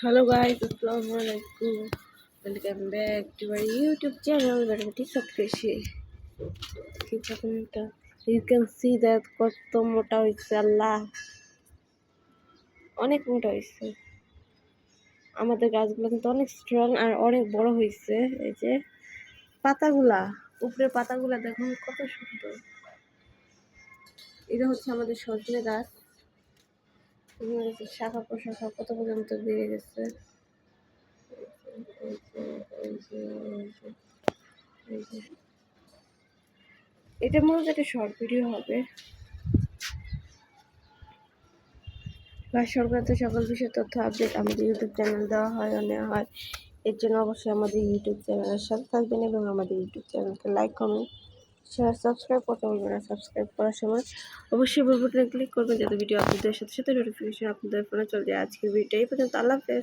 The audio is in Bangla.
Hello guys, Assalamualaikum. Welcome back to our YouTube channel. Barangkali Sakrishi. You can see that কত মোটা হয়েছে আল্লাহ, অনেক মোটা হয়েছে। আমাদের গাছগুলো কিন্তু অনেক স্ট্রং আর অনেক বড় হয়েছে। এই যে পাতাগুলা, উপরের পাতাগুলা দেখুন কত সুন্দর। এটা হচ্ছে আমাদের সজনে গাছ। শাখা প্রশাখা কত পর্যন্ত বেড়ে গেছে। এটা মূলত একটা শর্ট ভিডিও হবে। সরকারের সকল বিষয়ে তথ্য আপডেট আমাদের ইউটিউব চ্যানেল দেওয়া হয় ও নেওয়া হয়। এর জন্য অবশ্যই আমাদের ইউটিউব চ্যানেলের সাথে থাকবেন এবং আমাদের ইউটিউব চ্যানেলকে লাইক, কমেন্ট, শেয়ার, সাবস্ক্রাইব করতে ভুলবেন না। সাবস্ক্রাইব করার সময় অবশ্যই বেল বাটনে ক্লিক করবেন যাতে ভিডিও আপলোড দেওয়ার সাথে সাথে নোটিফিকেশন আপনাদের ফোনে চলে যায়। আজকের ভিডিওটা এই পর্যন্ত। আল্লাহ হাফেজ।